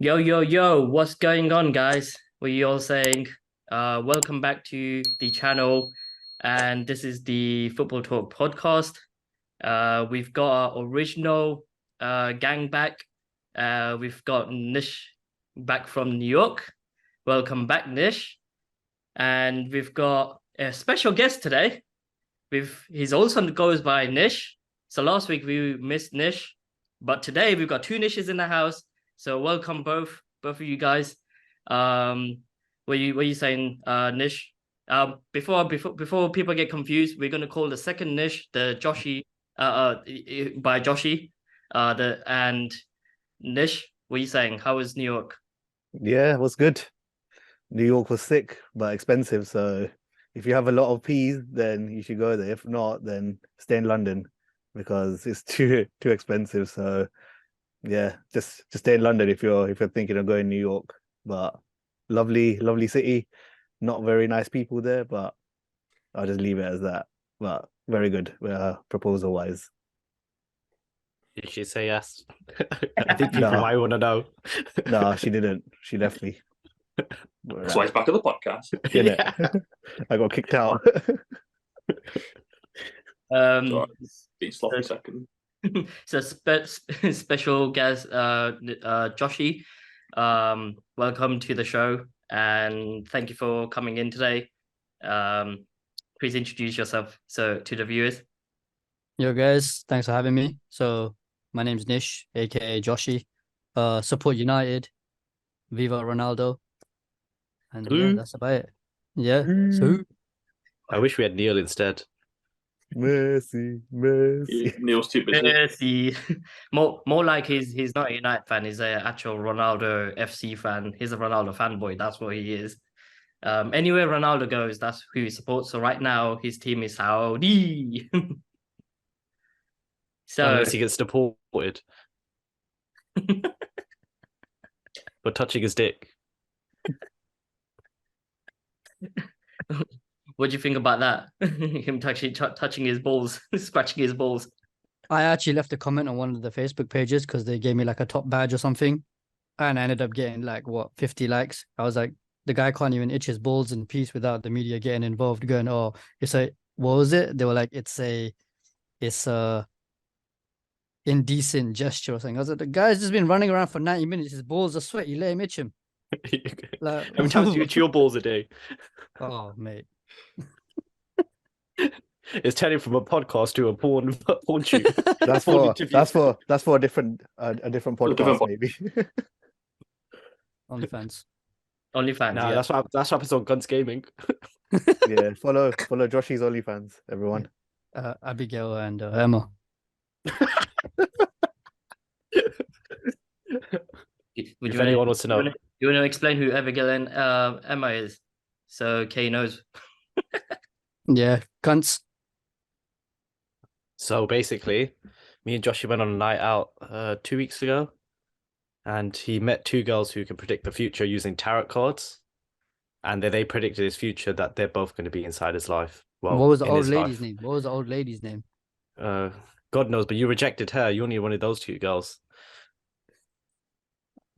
Yo, yo, yo, what's going on, guys? What are you all saying? Welcome back to the channel, and this is the Football Talk podcast. We've got our original gang back. We've got Nish back from New York. Welcome back, Nish. And we've got a special guest today. He's also goes by Nish. So last week we missed Nish, but today we've got two Nishes in the house. So welcome both of you guys. What you saying, Nish? Before people get confused, we're gonna call the second Nish the Joshi, by Joshi. The and Nish, what are you saying? How was New York? Yeah, it was good. New York was sick but expensive, so if you have a lot of peas, then you should go there. If not, then stay in London because it's too expensive. So yeah, just stay in London if you're thinking of going to New York. But lovely city, not very nice people there, but I'll just leave it as that. But very good, proposal wise. Did she say yes? I think people No, might want to know. no, she didn't. She left me. That's why he's back at the podcast. Didn't Yeah. it? I got kicked out. Sorry, being sloppy second. So special guest, Joshi, welcome to the show and thank you for coming in today. Please introduce yourself to the viewers. Yo guys, thanks for having me. So my name's Nish, aka Joshi. Support United, Viva Ronaldo, and yeah, that's about it. Yeah, so I wish we had Neil instead. Messi. Neil's too busy. Messi, more like he's not a United fan. He's an actual Ronaldo FC fan. He's a Ronaldo fanboy. That's what he is. Anywhere Ronaldo goes, that's who he supports. So right now, his team is Saudi. So Unless he gets deported for touching his dick. what do you think about that? Him touching his balls, scratching his balls. I actually left a comment on one of the Facebook pages because they gave me like a top badge or something, and I ended up getting like 50 likes. I was like, the guy can't even itch his balls in peace without the media getting involved, going, "Oh, it's a what was it?" They were like, "It's a indecent gesture or something." I was like, the guy's just been running around for 90 minutes. His balls are sweaty. Let him itch him. Like, How many times do you itch your balls a day? oh, mate. It's turning from a podcast to a porn shoot. That's Porn for interview. that's for a different podcast maybe. OnlyFans. OnlyFans. Nah, Yeah. that's what happens on Guns Gaming. Yeah, follow Joshy's OnlyFans, everyone. Abigail and Emma. Would If you anyone wants to know. You want to explain who Abigail and Emma is, so Kay knows. Yeah, cunts. So basically, me and Joshua went on a night out 2 weeks ago, and he met two girls who can predict the future using tarot cards, and they predicted his future that they're both going to be inside his life. Well, What was the in old his lady's life. name? What was the old lady's name? God knows, but you rejected her. You only wanted those two girls.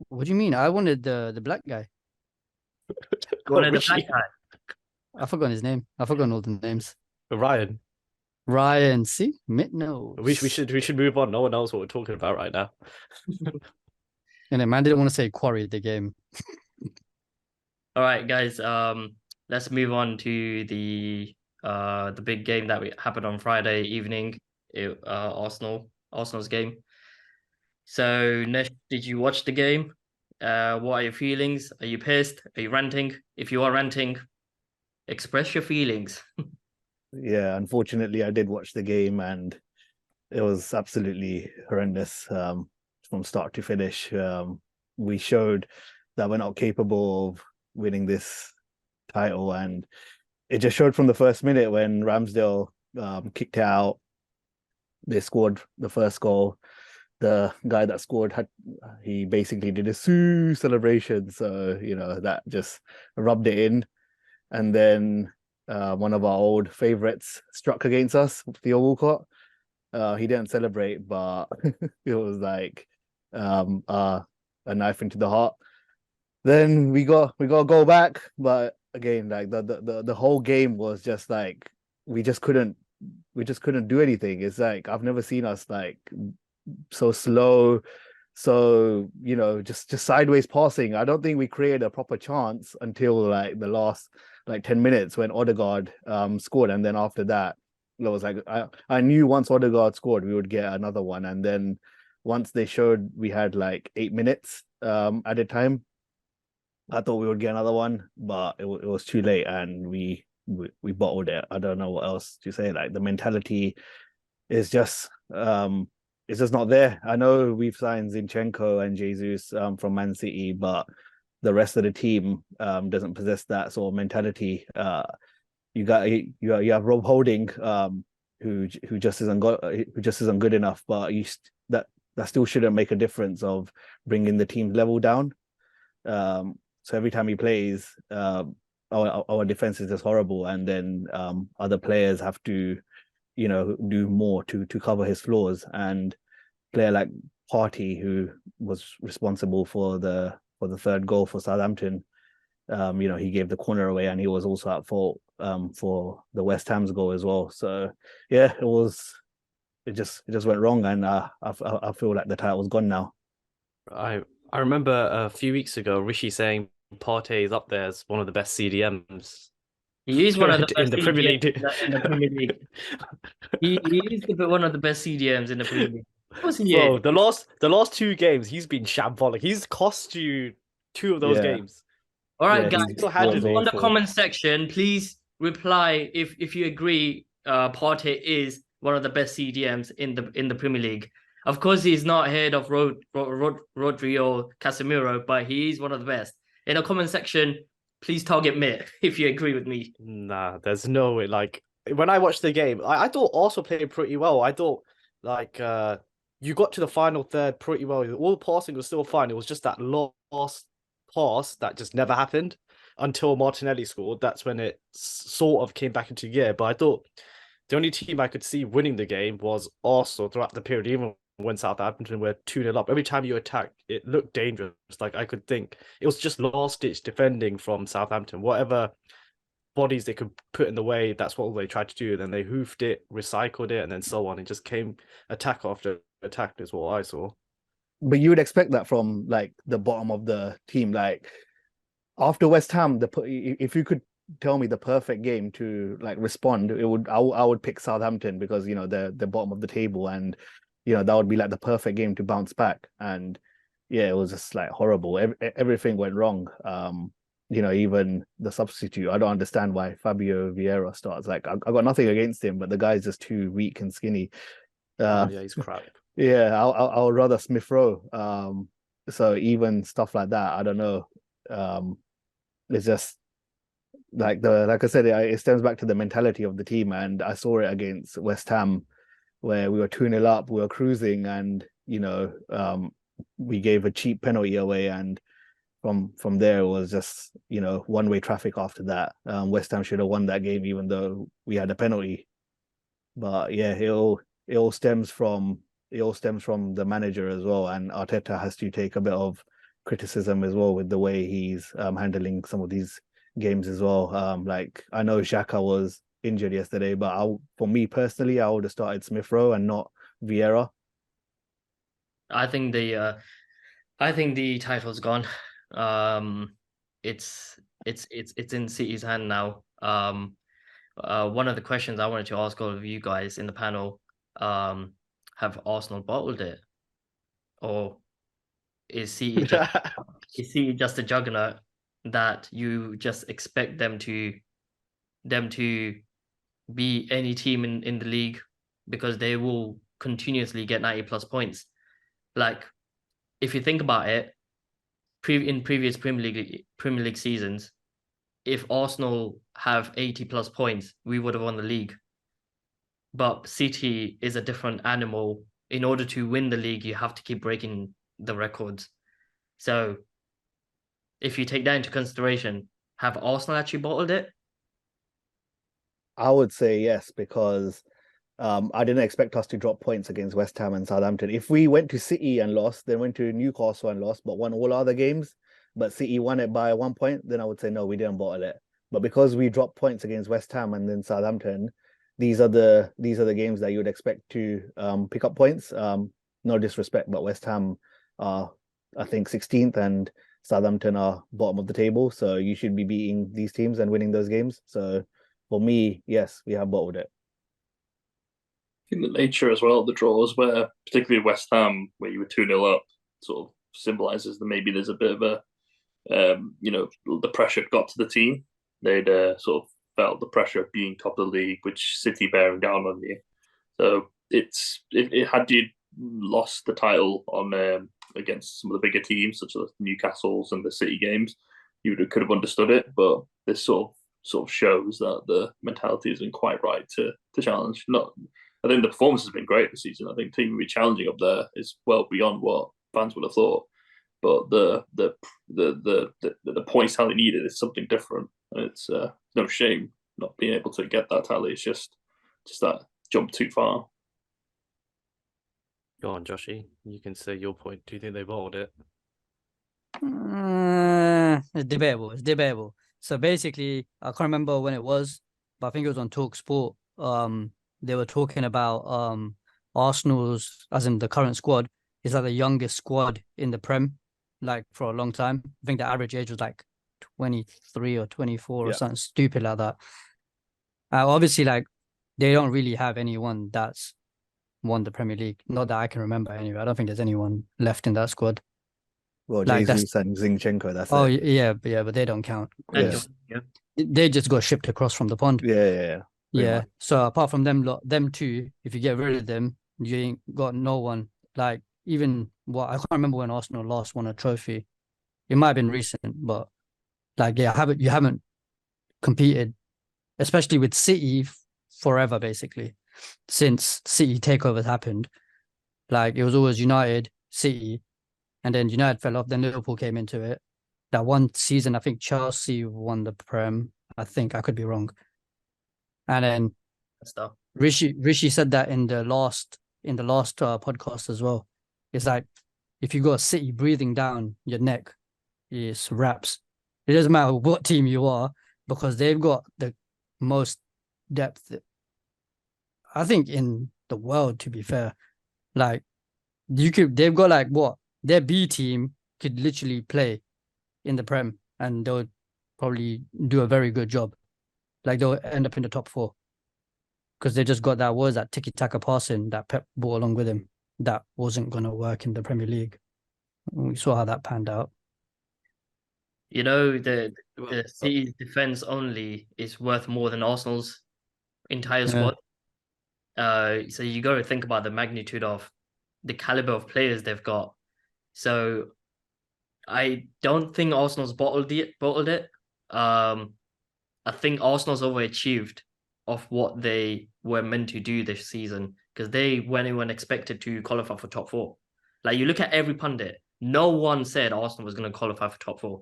What do you mean? I wanted the black guy. You wanted the Richie. black guy. I forgot his name. I forgot all the names. Ryan. Ryan. See, no. We should move on. No one knows what we're talking about right now. And the man didn't want to say quarry the game. All right, guys. Let's move on to the big game that happened on Friday evening. Arsenal's game. So, Nesh, did you watch the game? What are your feelings? Are you pissed? Are you ranting? If you are ranting, express your feelings. Yeah, unfortunately I did watch the game and it was absolutely horrendous from start to finish. We showed that we're not capable of winning this title, and it just showed from the first minute when Ramsdale kicked it out. They scored the first goal. The guy that scored he basically did a celebration, so that just rubbed it in. And then one of our old favorites struck against us, Theo Walcott. He didn't celebrate, but it was like a knife into the heart. Then we got to go back, but again, like the whole game was just like we just couldn't do anything. It's like I've never seen us like so slow, so just sideways passing. I don't think we created a proper chance until like the last like 10 minutes when Odegaard scored, and then after that it was like I knew once Odegaard scored we would get another one, and then once they showed we had like 8 minutes at a time, I thought we would get another one, but it was too late, and we bottled it. I don't know what else to say. Like the mentality is just it's just not there. I know we've signed Zinchenko and Jesus from Man City, but the rest of the team doesn't possess that sort of mentality. You have Rob Holding, who just isn't good enough, but that still shouldn't make a difference of bringing the team level down. So every time he plays, our defense is just horrible, and then other players have to, do more to cover his flaws. And player like Partey, who was responsible for the third goal for Southampton, he gave the corner away, and he was also at fault for the West Ham's goal as well. So yeah, it just went wrong, and I feel like the title's gone now. I remember a few weeks ago Rishi saying Partey is up there as one of the best CDMs. He is one of the best in the Premier League. in the Premier League. He is one of the best CDMs in the Premier League. Of course he Bro, is. the last 2 games he's been shambolic. He's cost you 2 of those games. All right, Yeah, guys. handed On the awful. comment section, please reply if you agree Partey is one of the best CDMs in the Premier League. Of course, he's not ahead of Rodri or Casemiro, but he is one of the best. In the comment section, please target Mitt if you agree with me. Nah, there's no way. Like when I watched the game, I thought Arsenal played pretty well. I thought like you got to the final third pretty well. All the passing was still fine. It was just that last pass that just never happened until Martinelli scored. That's when it sort of came back into gear. But I thought the only team I could see winning the game was Arsenal throughout the period, even when Southampton were 2-0 up. Every time you attacked, it looked dangerous. Like I could think it was just last-ditch defending from Southampton. Whatever bodies they could put in the way, that's what they tried to do. Then they hoofed it, recycled it, and then so on. It just came attack after attack is what I saw. But you would expect that from like the bottom of the team. Like after West Ham, if you could tell me the perfect game to like respond, I would pick Southampton, because they're the bottom of the table, and that would be like the perfect game to bounce back. And yeah, it was just like horrible. Everything went wrong. Even the substitute, I don't understand why Fabio Vieira starts. Like I got nothing against him, but the guy's just too weak and skinny. Yeah, he's crap. Yeah, I would rather Smith Rowe. So even stuff like that, I don't know. It's just like I said, it stems back to the mentality of the team, and I saw it against West Ham, where we were 2-0 up, we were cruising, and we gave a cheap penalty away, and from there it was just one-way traffic after that. West Ham should have won that game, even though we had a penalty. But yeah, it all stems from the manager as well, and Arteta has to take a bit of criticism as well with the way he's handling some of these games as well. Like I know Xhaka was injured yesterday, but for me personally, I would have started Smith Rowe and not Vieira. I think the title's gone. It's in City's hand now. One of the questions I wanted to ask all of you guys in the panel, have Arsenal bottled it, or is City just a juggernaut that you just expect them to be any team in the league, because they will continuously get 90+ points? Like if you think about it, in previous Premier League seasons, if Arsenal have 80+ points, we would have won the league. But City is a different animal. In order to win the league, you have to keep breaking the records. So if you take that into consideration, have Arsenal actually bottled it? I would say yes, because I didn't expect us to drop points against West Ham and Southampton. If we went to City and lost, then went to Newcastle and lost, but won all other games, but City won it by 1 point, then I would say no, we didn't bottle it. But because we dropped points against West Ham and then Southampton, these are the games that you would expect to pick up points. No disrespect, but West Ham are, I think, 16th and Southampton are bottom of the table. So you should be beating these teams and winning those games. So for me, yes, we have bottled it. I think the nature as well of the draws, where particularly West Ham, where you were 2-0 up, sort of symbolises that maybe there's a bit of a, the pressure got to the team. They'd sort of felt the pressure of being top of the league, which City bearing down on you. So it had you lost the title on against some of the bigger teams, such as Newcastle's and the City games, you could have understood it. But this sort of shows that the mentality isn't quite right to challenge. I think the performance has been great this season. I think team be challenging up there is well beyond what fans would have thought. But the points tally needed is something different. And it's no shame not being able to get that tally. It's just that jump too far. Go on, Joshy. You can say your point. Do you think they bottled it? It's debatable. It's debatable. So basically, I can't remember when it was, but I think it was on Talk Sport. They were talking about Arsenal's, as in the current squad, is like the youngest squad in the Prem, like for a long time. I think the average age was like 23 or 24 or something stupid like that. Obviously, like they don't really have anyone that's won the Premier League. Not that I can remember anyway. I don't think there's anyone left in that squad. Well, Like Jesus and Zinchenko, that's oh it. yeah, but they don't count. Yeah. They just got shipped across from the pond. Yeah. Yeah. So apart from them two, if you get rid of them, you ain't got no one. Like even I can't remember when Arsenal last won a trophy. It might have been recent, but like you haven't competed, especially with City forever, basically, since City takeovers happened. Like it was always United, City, and then United fell off. Then Liverpool came into it. That one season, I think Chelsea won the Prem. I think I could be wrong. And then Rishi said that in the last podcast as well. It's like if you got City breathing down your neck, it's wraps. It doesn't matter what team you are because they've got the most depth, I think, in the world. To be fair, like they've got like what their B team could literally play in the Prem and they'll probably do a very good job. Like they'll end up in the top 4 because they just got that tiki-taka passing that Pep brought along with him that wasn't going to work in the Premier League. We saw how that panned out. You know, the City's defense only is worth more than Arsenal's entire squad. So you got to think about the magnitude of the caliber of players they've got. So I don't think Arsenal's bottled it. I think Arsenal's overachieved of what they were meant to do this season because they weren't even expected to qualify for top 4. Like you look at every pundit, no one said Arsenal was going to qualify for top 4.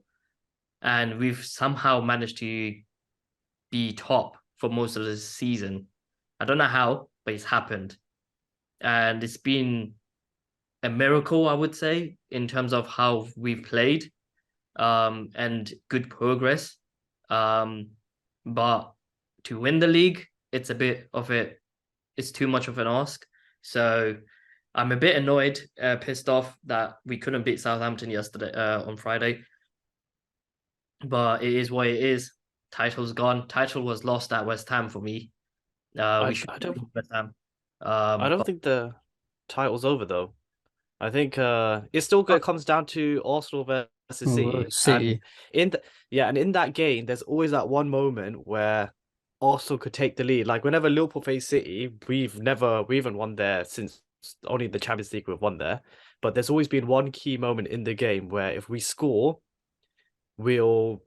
And we've somehow managed to be top for most of the season. I don't know how, but it's happened. And it's been a miracle, I would say, in terms of how we've played and good progress. But to win the league, it's too much of an ask. So I'm a bit annoyed, pissed off that we couldn't beat Southampton yesterday on Friday. But it is what it is. Title's gone. Title was lost at West Ham for me. I don't West Ham. I don't think the title's over though. I think it still comes down to Arsenal versus City. And in that game, there's always that one moment where Arsenal could take the lead. Like whenever Liverpool face City, we haven't won there since only the Champions League we've won there. But there's always been one key moment in the game where if we score, it will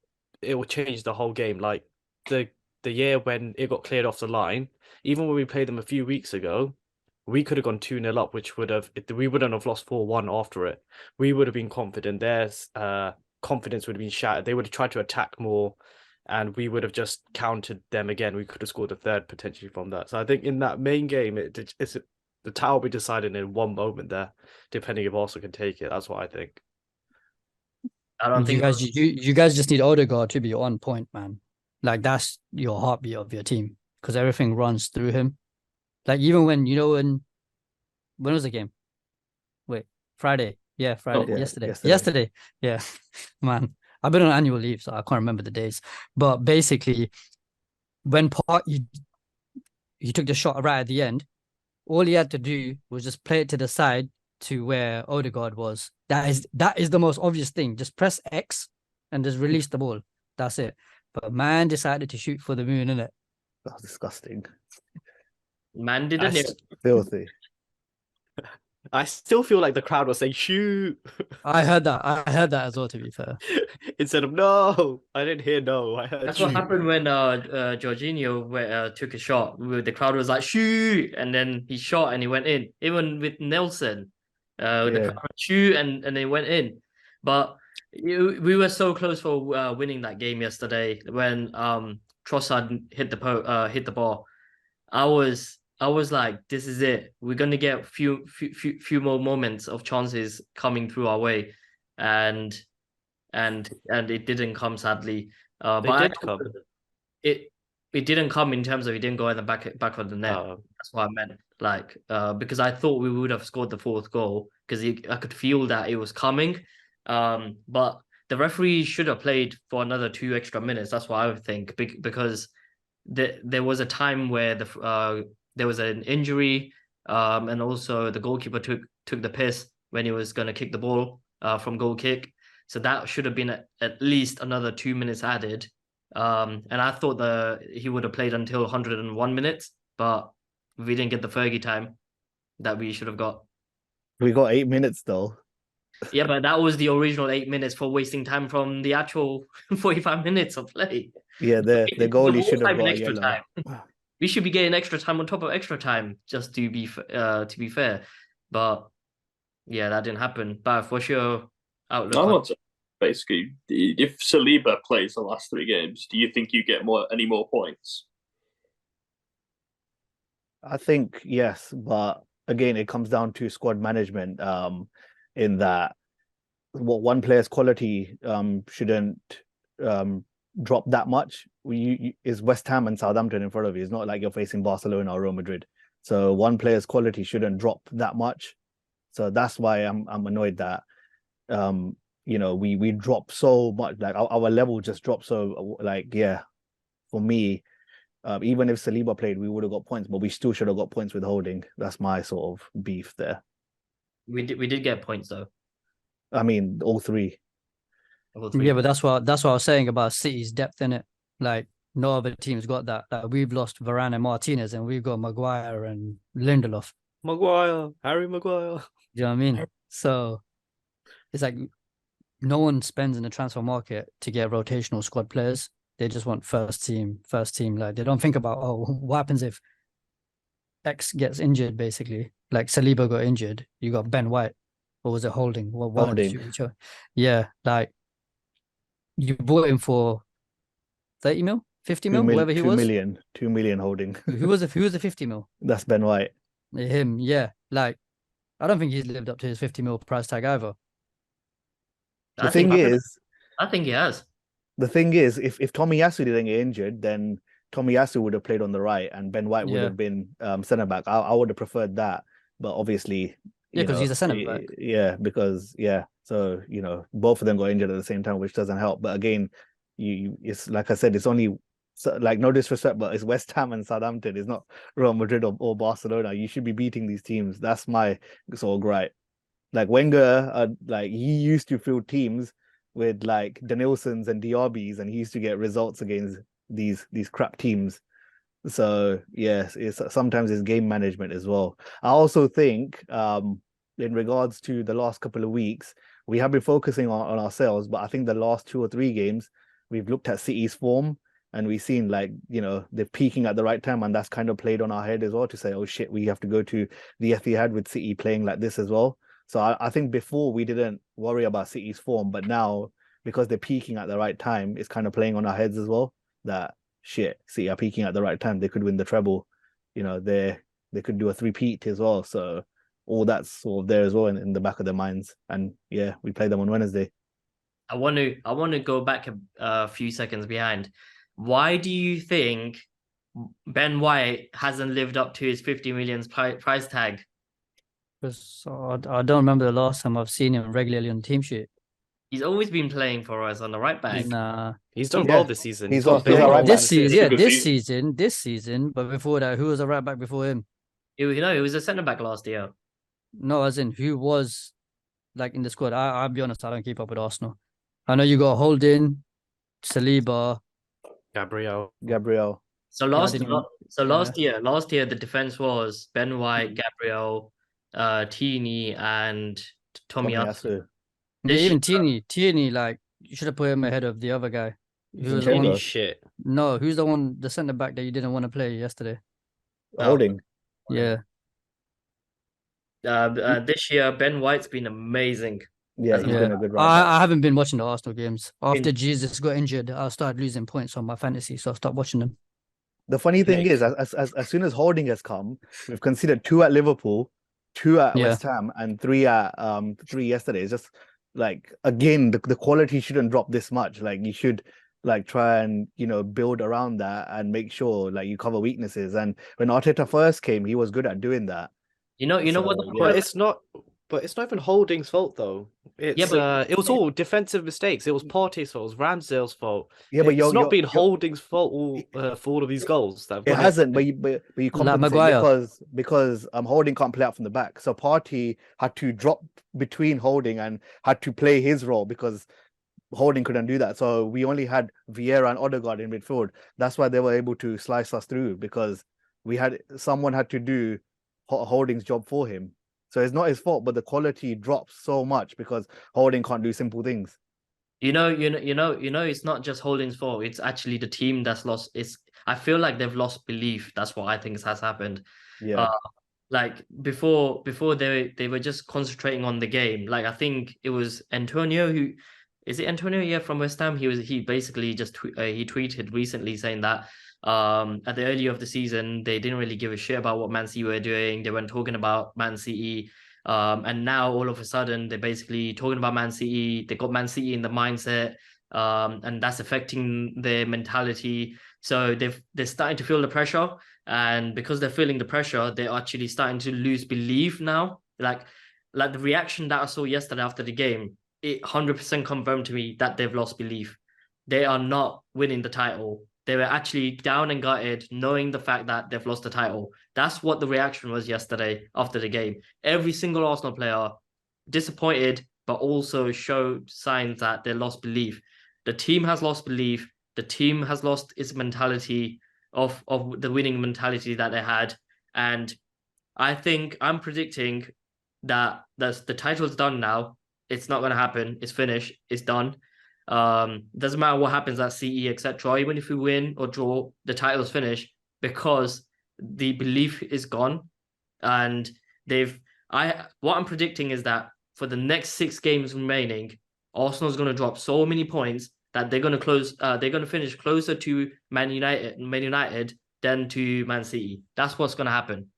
change the whole game. Like the year when it got cleared off the line, even when we played them a few weeks ago, we could have gone 2-0 up, which we wouldn't have lost 4-1 after it. We would have been confident. Their confidence would have been shattered. They would have tried to attack more. and we would have just countered them again. We could have scored a third potentially from that. So I think in that main game, the tie will be decided in one moment there, depending if Arsenal can take it. That's what I think. I don't You think guys, you guys just need Odegaard to be on point, man. Like that's your heartbeat of your team because everything runs through him. Like even when when was the game? Wait, Friday. Yeah, Friday. yeah, Yesterday. yesterday. Yesterday. Yeah, man. I've been on annual leave, so I can't remember the days. But basically, when he took the shot right at the end, all he had to do was just play it to the side to where Odegaard was. That is the most obvious thing. Just press X and just release the ball. That's it. But man decided to shoot for the moon, innit? That's disgusting. man didn't it? Filthy. I still feel like the crowd was saying shoot I heard that. I heard that as well, to be fair. instead of no. I didn't hear no. I heard That's shoot. what happened when Jorginho took a shot. The crowd was like shoot, and then he shot and he went in. Even with Nelson, the Yeah. crowd went, shoot and they went in. But we were so close for winning that game yesterday when Trossard hit the ball. I was like, this is it. We're gonna get few more moments of chances coming through our way, and it didn't come, sadly. They But did come. It didn't come in terms of it didn't go in the back of the net. Oh. That's what I meant. Like because I thought we would have scored the fourth goal because I could feel that it was coming. But the referee should have played for another 2 extra minutes. That's what I would think because there was a time where there was an injury, and also the goalkeeper took the piss when he was going to kick the ball from goal kick. So that should have been at least another 2 minutes added. And I thought he would have played until 101 minutes, but we didn't get the Fergie time that we should have got. We got 8 minutes though. Yeah, but that was the original 8 minutes for wasting time from the actual 45 minutes of play. Yeah, the goalie should have got a extra yellow. time. We should be getting extra time on top of extra time, just to be fair. But yeah, that didn't happen. But what's your outlook? I want to basically, if Saliba plays the last 3 games, do you think you get any more points? I think yes, but again, it comes down to squad management. In that, what one player's quality shouldn't drop that much. Is West Ham and Southampton in front of you. It's not like you're facing Barcelona or Real Madrid. So one player's quality shouldn't drop that much. So that's why I'm annoyed that we drop so much. Like our level just dropped. So like for me, even if Saliba played, we would have got points, but we still should have got points with Holding. That's my sort of beef there. We did get points though. I mean, all three. Yeah, but that's what I was saying about City's depth in it. Like no other team's got that. Like, we've lost Varane and Martinez, and we've got Maguire and Lindelof. Harry Maguire. Do you know what I mean? So it's like no one spends in the transfer market to get rotational squad players. They just want first team. Like they don't think about what happens if X gets injured. Basically, like Saliba got injured. You got Ben White. Or was it Holding? Holding. Yeah, like you bought him for 30 mil, 50 mil, whoever he was. 2 million Holding. Who was the 50 mil? That's Ben White. Him, yeah. Like I don't think he's lived up to his 50 mil price tag either. I think he has. The thing is, if Tomiyasu didn't get injured, then Tomiyasu would have played on the right, and Ben White would have been centre back. I would have preferred that, but obviously, because he's a centre back. Yeah, because so both of them got injured at the same time, which doesn't help. But again, it's like I said, it's only like no disrespect, but it's West Ham and Southampton. It's not Real Madrid or Barcelona. You should be beating these teams. That's my sort of gripe. Like Wenger, like he used to field teams with like Danielsons and Diabys, and he used to get results against these crap teams. So yes, sometimes it's game management as well. I also think in regards to the last couple of weeks, we have been focusing on ourselves, but I think the last 2 or 3 games we've looked at City's form and we've seen like they're peaking at the right time, and that's kind of played on our head as well to say, oh shit, we have to go to the Etihad with City playing like this as well. So I think before we didn't worry about City's form, but now because they're peaking at the right time, it's kind of playing on our heads as well. That shit, City are peaking at the right time. They could win the treble. They could do a three-peat as well. So all that's sort of there as well in the back of their minds. And yeah, we play them on Wednesday. I want to go back a few seconds behind. Why do you think Ben White hasn't lived up to his 50 million price tag? Because I don't remember the last time I've seen him regularly on team sheet. He's always been playing for us on the right back. Nah. He's done Yeah. well this season. He's got on- he's Bale all right goals back. This and season, assists. yeah, Good season. this season. But before that, who was a right back before him? It was a centre back last year. No, as in who was like in the squad. I'll be honest, I don't keep up with Arsenal. I know you got Holding, Saliba. Gabriel. So I didn't even- last year the defense was Ben White, Gabriel, Tini, and Tomiyasu. Tomiyasu. Yeah, This even Tierney, like you should have put him ahead of the other guy. Who was the Zinchenko. one? Any shit. No, who's the one, the centre back that you didn't want to play yesterday? Holding. Yeah, This year Ben White's been amazing. Yeah, As he's a- been a good right back. I haven't been watching the Arsenal games after Jesus got injured. I started losing points on my fantasy, so I stopped watching them. The funny thing Makes is, as soon as Holding has come, we've conceded 2 at Liverpool, 2 at Yeah. West Ham, and 3 yesterday. It's just like, again, the quality shouldn't drop this much. Like, you should like try and build around that and make sure like you cover weaknesses. And when Arteta first came, he was good at doing that. You know what the So, problem But it's not. But it's not even Holding's fault though. It's but- it was all defensive mistakes. It was Partey's fault. It was Ramsdale's fault. Yeah, but It's not been Holding's fault for all of these goals. That have It gone in. hasn't, but you compensate Maguire. because Holding can't play out from the back. So Partey had to drop between Holding and had to play his role because Holding couldn't do that. So we only had Vieira and Odegaard in midfield. That's why they were able to slice us through, because someone had to do Holding's job for him. So it's not his fault, but the quality drops so much because Holding can't do simple things. It's not just Holding's fault. It's actually the team that's lost. I feel like they've lost belief. That's what I think has happened. Yeah. Like before they were just concentrating on the game. Like I think it was Antonio yeah, from West Ham. He basically just he tweeted recently saying that at the early of the season they didn't really give a shit about what Man City were doing. They weren't talking about Man City. And now all of a sudden they're basically talking about Man City. They got Man City in the mindset, and that's affecting their mentality. So they're starting to feel the pressure, and because they're feeling the pressure, they're actually starting to lose belief now. Like the reaction that I saw yesterday after the game, it 100% confirmed to me that they've lost belief. They are not winning the title. They were actually down and gutted, knowing the fact that they've lost the title. That's what the reaction was yesterday after the game. Every single Arsenal player disappointed, but also showed signs that they lost belief. The team has lost belief. The team has lost its mentality of the winning mentality that they had. And I think I'm predicting that the title's done now. It's not going to happen. It's finished. It's done. Doesn't matter what happens at CE, etc. Even if we win or draw, the title's finished because the belief is gone. And what I'm predicting is that for the next 6 games remaining, Arsenal's going to drop so many points that they're going to finish closer to Man United than to Man City. That's what's going to happen.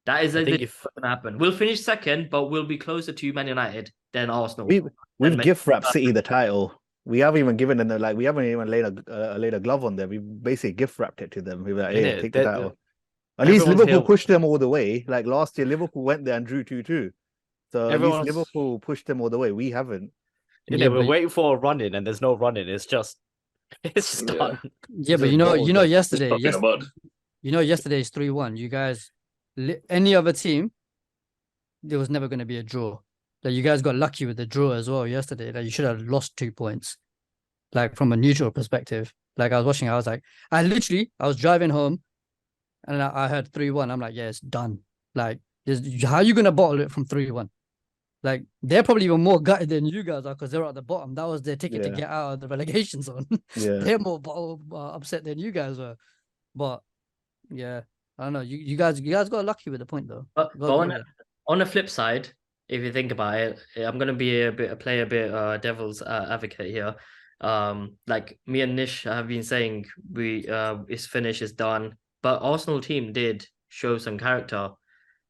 That is what's going to happen. We'll finish second, but we'll be closer to Man United than Arsenal. We've gift wrapped City the title. We haven't even given them we haven't even laid a glove on them. We basically gift wrapped it to them. We were like, hey, take the title. At least Liverpool pushed them all the way. Like last year, Liverpool went there and drew 2-2. So at least Liverpool pushed them all the way. We haven't. Yeah, we're waiting for a run in, and there's no run in. It's just done. Yeah, but yesterday's 3-1. You guys, any other team, there was never going to be a draw. Like you guys got lucky with the draw as well yesterday. Like you should have lost 2 points. Like from a neutral perspective. Like I was watching, I was like, I was driving home, and I heard 3-1. I'm like, yeah, it's done. Like, how are you gonna bottle it from 3-1? Like they're probably even more gutted than you guys are because they're at the bottom. That was their ticket to get out of the relegation zone. Yeah, they're more upset than you guys were. But yeah, I don't know. You guys got lucky with the point though. But on the flip side, if you think about it, I'm gonna play a bit devil's advocate here. Like me and Nish have been saying, it's finished, it's done. But Arsenal team did show some character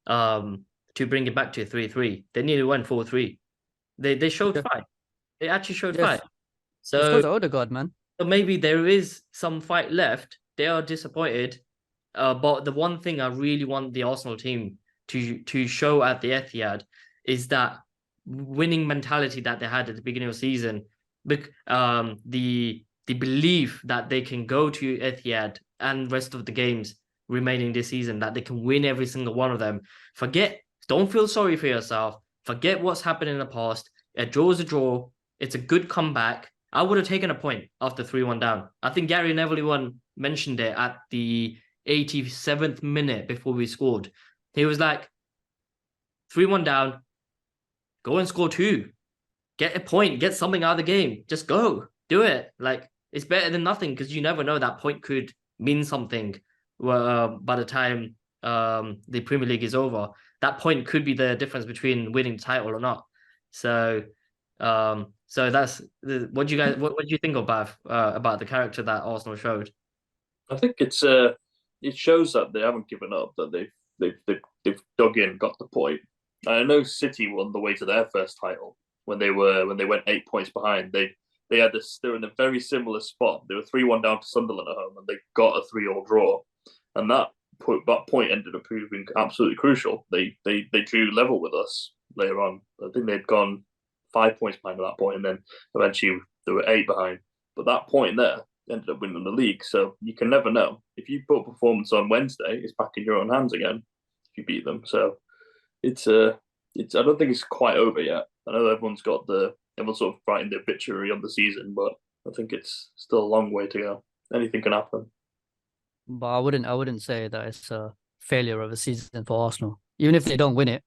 to bring it back to 3-3. They nearly went 4-3. They showed Yeah. fight. They actually showed Yes. fight. It's So, because of Odegaard, man. so maybe there is some fight left. They are disappointed. But the one thing I really want the Arsenal team to show at the Etihad is that winning mentality that they had at the beginning of the season. The belief that they can go to Etihad and rest of the games remaining this season, that they can win every single one of them. Don't feel sorry for yourself. Forget what's happened in the past. A draw is a draw. It's a good comeback. I would have taken a point after 3-1 down. I think Gary Neville mentioned it at the 87th minute before we scored. He was like, 3-1 down, go and score 2. Get a point, get something out of the game. Just go, do it. Like, it's better than nothing, because you never know, that point could mean something by the time the Premier League is over. That point could be the difference between winning the title or not. So that's what do you guys what do you think about the character that Arsenal showed? I think it shows that they haven't given up, that they've dug in, got the point. And I know City won the way to their first title when they went 8 points behind. They were in a very similar spot. They were 3-1 down to Sunderland at home, and they got a 3-3 draw. And that point ended up proving absolutely crucial. They drew level with us later on. I think they'd gone 5 points behind at that point, and then eventually they were 8 behind. But that point there ended up winning the league. So you can never know. If you put a performance on Wednesday, it's back in your own hands again if you beat them. So it's I don't think it's quite over yet. I know everyone's sort of writing the obituary of the season, but I think it's still a long way to go. Anything can happen. But I wouldn't say that it's a failure of a season for Arsenal. Even if they don't win it,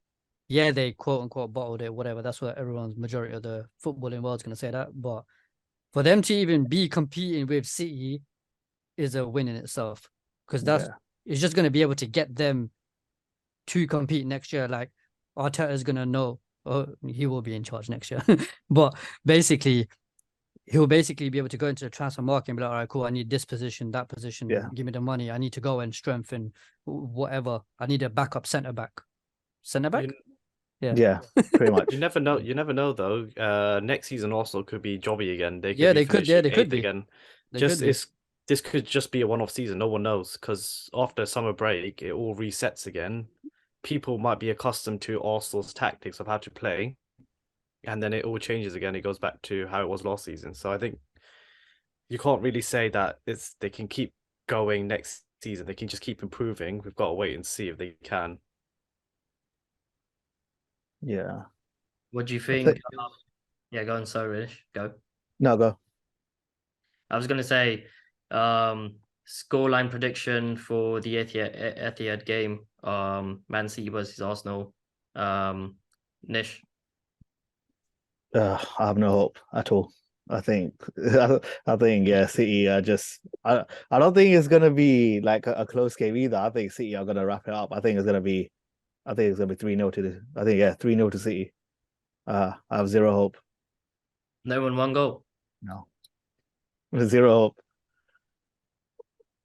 yeah, they quote unquote bottled it, whatever. That's what everyone's majority of the footballing world's gonna say that. But for them to even be competing with City is a win in itself. Because it's just gonna be able to get them to compete next year. Like Arteta's gonna know, he will be in charge next year. But basically, he'll basically be able to go into the transfer market and be like, all right, cool, I need this position, that position. Yeah. Give me the money. I need to go and strengthen whatever. I need a backup centre back. Centre back? Yeah, pretty much. You never know though. Next season Arsenal could be jobby again. They could be again. This could just be a one-off season. No one knows, because after summer break, it all resets again. People might be accustomed to Arsenal's tactics of how to play, and then it all changes again. It goes back to how it was last season. So I think you can't really say that they can keep going next season. They can just keep improving. We've got to wait and see if they can. Yeah. What do you think? Yeah, go on. Sorry, Rich. Go. No, go. I was gonna say, scoreline prediction for the Etihad game. Man City versus Arsenal. Nish. I have no hope at all. I think yeah, City are just. I don't think it's gonna be like a close game either. I think City are gonna wrap it up. I think it's gonna be 3-0 to 3-0 to City. I have zero hope. No one, one goal. No. Zero hope.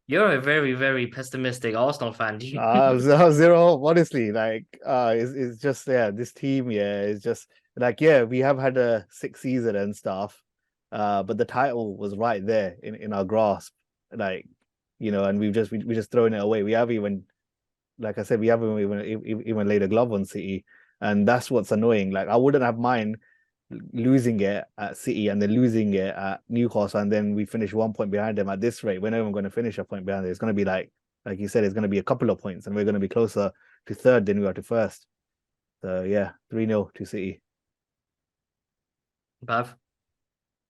You're a very, very pessimistic Arsenal fan. I have zero hope, honestly. Like, it's just this team, it's just like, we have had a 6th season and stuff, but the title was right there in our grasp, like, and we just thrown it away. We have even, like I said, we haven't even laid a glove on City, and that's what's annoying. Like, I wouldn't have mind losing it at City and then losing it at Newcastle, and then we finish 1 point behind them. At this rate, we're not even going to finish a point behind them. It's going to be like you said, it's going to be a couple of points, and we're going to be closer to 3rd than we are to 1st. So yeah, 3-0 to City. Bav?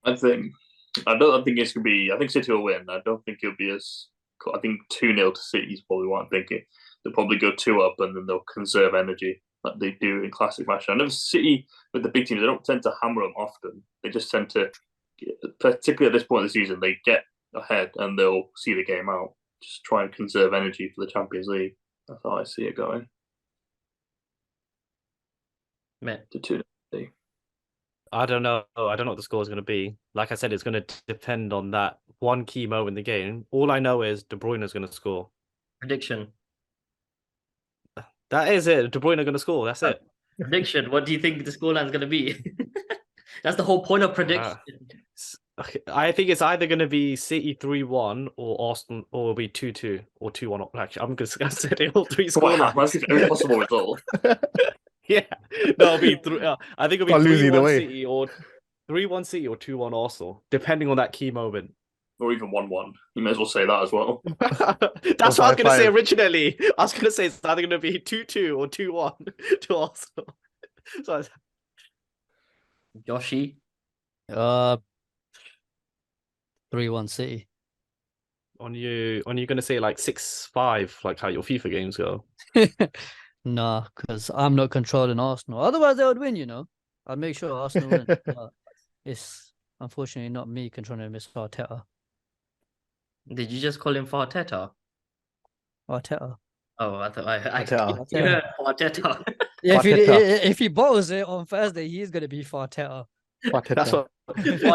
I don't think it's gonna be. I think City will win. I don't think it'll be as. I think 2-0 to City is probably what I'm thinking. They'll probably go 2 up, and then they'll conserve energy like they do in classic matches. I know City with the big teams, they don't tend to hammer them often. They just tend to, particularly at this point of the season, they get ahead and they'll see the game out. Just try and conserve energy for the Champions League. That's how I see it going. Matt. to 2-0. I don't know. I don't know what the score is going to be. Like I said, it's going to depend on that one key moment in the game. All I know is De Bruyne is going to score. Prediction. That is it. De Bruyne going to score. That's it. Prediction. What do you think the scoreline is going to be? That's the whole point of prediction. Okay, I think it's either going to be City 3-1 or Arsenal, or it'll be 2-2 or 2-1. Actually, I'm going to say they all three Wow, scorelines. that's every possible result. Yeah, no, it'll be I think it'll Can't be lose either 3-1 way. City or 3-1 City or 2-1 Arsenal, depending on that key moment. Or even 1-1. You may as well say that as well. That's what I was going to say 5-5. originally. I was going to say it's either going to be 2-2 or 2-1 to Arsenal. So Joshy. 3-1 City. on you going to say like 6-5, like how your FIFA games go? Nah, because I'm not controlling Arsenal. Otherwise, they would win, you know. I'd make sure Arsenal win. But it's unfortunately not me controlling Mr. Arteta. Did you just call him Farteta? Arteta. Oh, I thought Arteta. yeah, Farteta. Yeah, Arteta. if he bottles it on Thursday, he's gonna be Farteta. That's what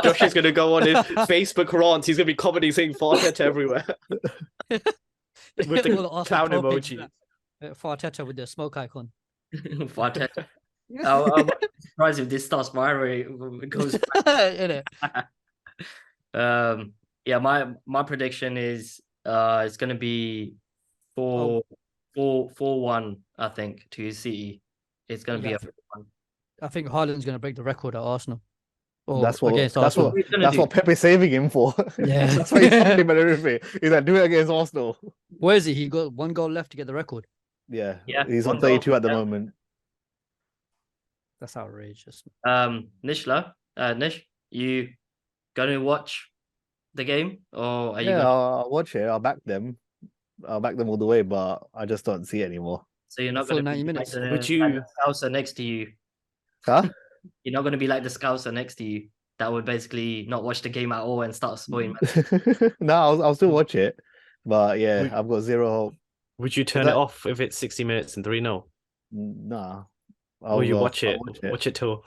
Josh is going to go on his Facebook rant. He's going to be commenting saying Farteta everywhere with the All Arsenal clown pro pages, emoji. Farteta with the smoke icon. Farteta. I'm surprised if this starts viral. It goes. Innit? Yeah, my prediction is it's gonna be 4-1, I think, to City. It's gonna be Yeah, a 4-1. I think Haaland's gonna break the record at Arsenal. Or That's what against that's Arsenal. what that's what Pepe's saving him for. Yeah. That's why he's funding him and everything. He's like, do it against Arsenal. Where is he? He got 1 goal left to get the record. Yeah, He's on one goal. 32 at the Yeah. moment. That's outrageous. Nishla, Nish, you gonna watch the game, or are you Yeah, gonna? I'll watch it. I'll back them. I'll back them all the way, but I just don't see it anymore. So you're not Full gonna 90 be minutes. like Would like you- the scouser next to you. Huh? You're not gonna be like the scouser next to you that would basically not watch the game at all and start spoiling. No, I'll still watch it. But yeah, Would- I've got zero hope. Would you turn that- it off if it's 60 minutes and 3-0? Nah. Or you watch I'll it? Watch it till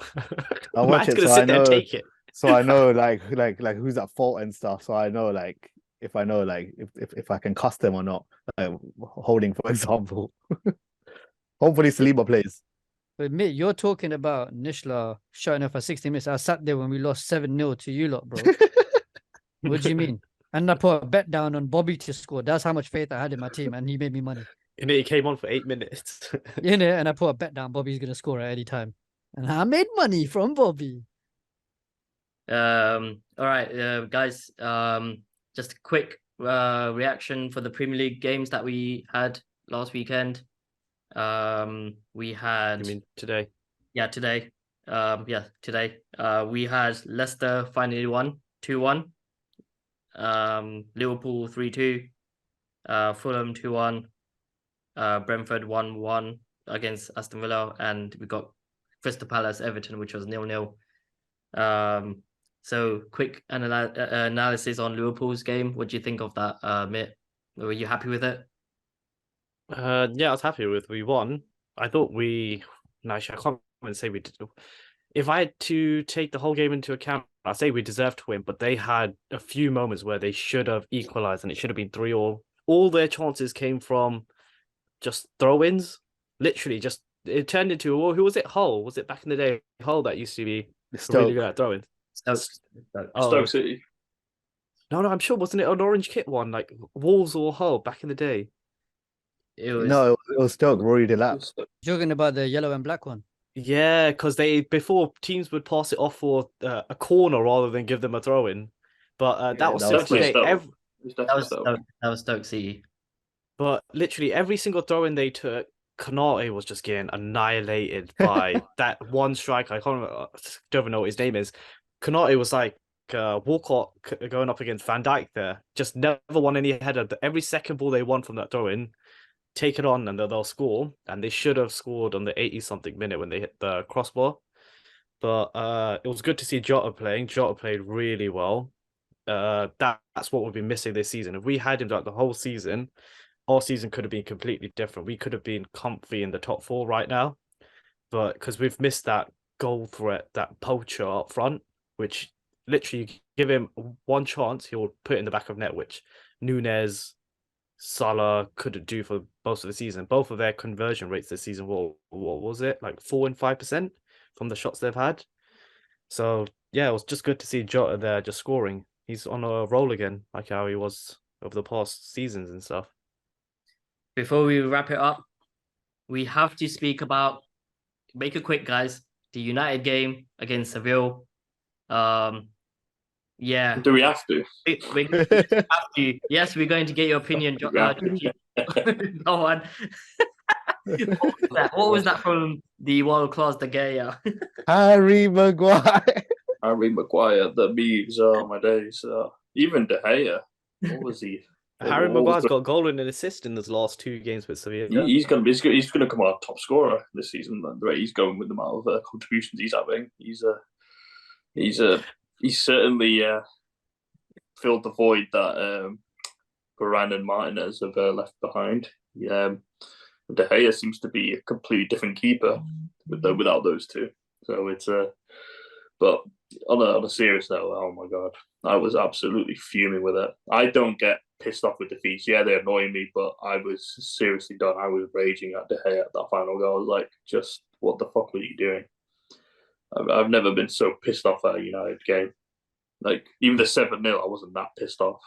I'll watch Man's it gonna so I sit there and know- take it. So I know like who's at fault and stuff. So I know like if I know like if I can cuss them or not. Like, Holding, for example. Hopefully Saliba plays. But mate, you're talking about Nishla shutting off for 60 minutes. I sat there when we lost 7-0 to you lot, bro. What do you mean? And I put a bet down on Bobby to score. That's how much faith I had in my team, and he made me money. And he came on for 8 minutes. You know, and I put a bet down Bobby's gonna score at any time. And I made money from Bobby. All right, guys. Just a quick reaction for the Premier League games that we had last weekend. We had. I mean, today. Yeah, today. Today. We had Leicester finally won 2-1. Liverpool 3-2. Fulham 2-1. Brentford 1-1 against Aston Villa, and we got Crystal Palace Everton, which was 0-0. So quick analysis on Liverpool's game. What do you think of that, Mitt? Were you happy with it? Yeah, I was happy with we won. I thought actually, I can't even say we did. If I had to take the whole game into account, I'd say we deserved to win, but they had a few moments where they should have equalized and it should have been 3-3. All their chances came from just throw-ins. Literally, just it turned into, who was it? Hull? Was it back in the day? Hull that used to be really good at throwing. Stoke City. No, I'm sure, wasn't it an orange kit one, like Wolves or Hull back in the day? It was No, it was Stoke, Rory Delap. Joking about the yellow and black one. Yeah, because before teams would pass it off for a corner rather than give them a throw in, but that was that was today. Stoke. that was Stoke City. But literally every single throw in they took, Konate was just getting annihilated by that one striker. I don't even know what his name is. Konate was like Walcott going up against Van Dijk there. Just never won any header. Every second ball they won from that throw in, take it on and they'll score. And they should have scored on the 80-something minute when they hit the crossbar. But it was good to see Jota playing. Jota played really well. That's what we've been missing this season. If we had him like the whole season, our season could have been completely different. We could have been comfy in the top 4 right now. but because we've missed that goal threat, that poacher up front, which literally you give him one chance, he'll put it in the back of net, which Nunes, Salah couldn't do for most of the season. Both of their conversion rates this season were, what was it, like 4% and 5% from the shots they've had. So yeah, it was just good to see Jota there just scoring. He's on a roll again, like how he was over the past seasons and stuff. Before we wrap it up, we have to speak about, make it quick, guys, the United game against Seville. Yeah. Do we have to? We have to. Yes, we're going to get your opinion. Go on. What was that from the world class De Gea? Harry Maguire. Harry Maguire, the memes, oh my days. Even De Gea, what was he? Harry Maguire's got a goal and an assist in his last 2 games with Sevilla. He's gonna come out top scorer this season. The way he's going with the amount of contributions he's having, he's certainly filled the void that Varane and Martinez have left behind. De Gea seems to be a completely different keeper without those two. So it's but on a serious note, oh my god, I was absolutely fuming with it. I don't get pissed off with defeats. Yeah, they annoy me, but I was seriously done. I was raging at De Gea at that final goal. I was like, just what the fuck were you doing? I've never been so pissed off at a United game. Like, even the 7-0, I wasn't that pissed off.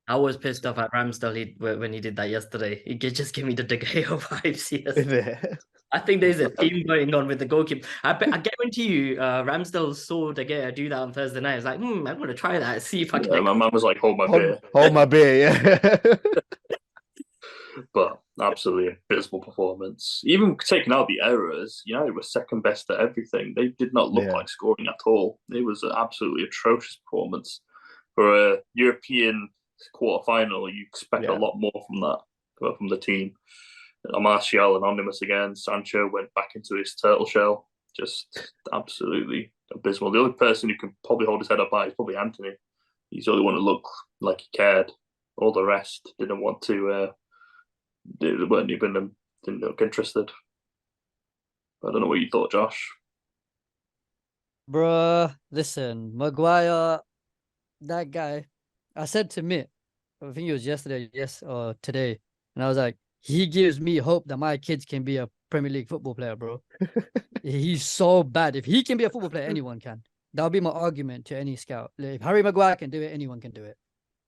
I was pissed off at Ramsdale when he did that yesterday. He just give me the De Gea vibes. Yes. I think there's a theme going on with the goalkeeper. I guarantee you, Ramsdale saw De Gea do that on Thursday night. He's like, I'm going to try that, see if I can. My man was like, hold my beer. Hold my beer, yeah. But absolutely abysmal performance. Even taking out the errors, United were second best at everything. They did not look like scoring at all. It was an absolutely atrocious performance. For a European quarter-final, you expect a lot more from the team. Martial anonymous again. Sancho went back into his turtle shell. Just absolutely abysmal. The only person who can probably hold his head up high is probably Anthony. He's the only one to look like he cared. All the rest didn't want to. They weren't even didn't look interested. I don't know what you thought, Josh. Bruh, listen, Maguire, that guy. I said to Mitt, I think it was yesterday, or today, and I was like, he gives me hope that my kids can be a Premier League football player, bro. He's so bad. If he can be a football player, anyone can. That'll be my argument to any scout. Like, if Harry Maguire can do it, anyone can do it.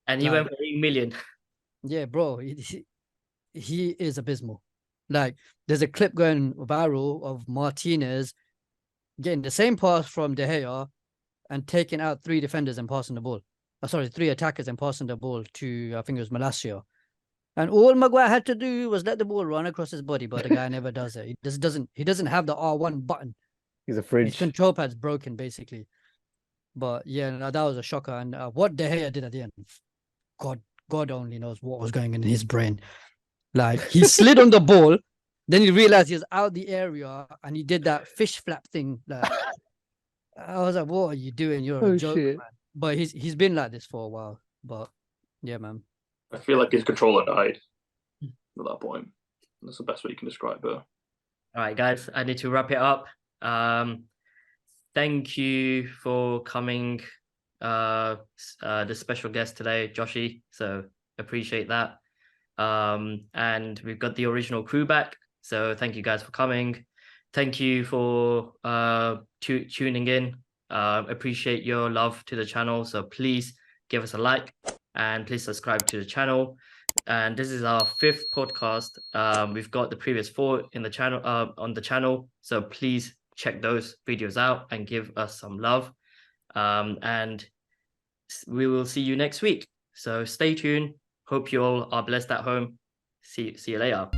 And he went for 8 million. Yeah, bro. He is abysmal. Like, there's a clip going viral of Martinez getting the same pass from De Gea and taking out 3 defenders and passing the ball. 3 attackers and passing the ball to, I think it was Malacia. And all Maguire had to do was let the ball run across his body, but the guy never does it. He doesn't have the R1 button. He's a fridge. His control pad's broken, basically. But yeah, that was a shocker. And what De Gea did at the end, God only knows what was going on in his brain. Like, he slid on the ball, then he realized he was out the area, and he did that fish flap thing. Like, I was like, what are you doing? You're a joke, man. But he's been like this for a while. But yeah, man. I feel like his controller died at that point. That's the best way you can describe her. All right, guys, I need to wrap it up. Thank you for coming, the special guest today, Joshy. So appreciate that. And we've got the original crew back. So thank you guys for coming. Thank you for tuning in. Appreciate your love to the channel. So please give us a like. And please subscribe to the channel. And this is our 5th podcast. We've got the previous 4 in the channel on the channel. So please check those videos out and give us some love. And we will see you next week. So stay tuned. Hope you all are blessed at home. See you later.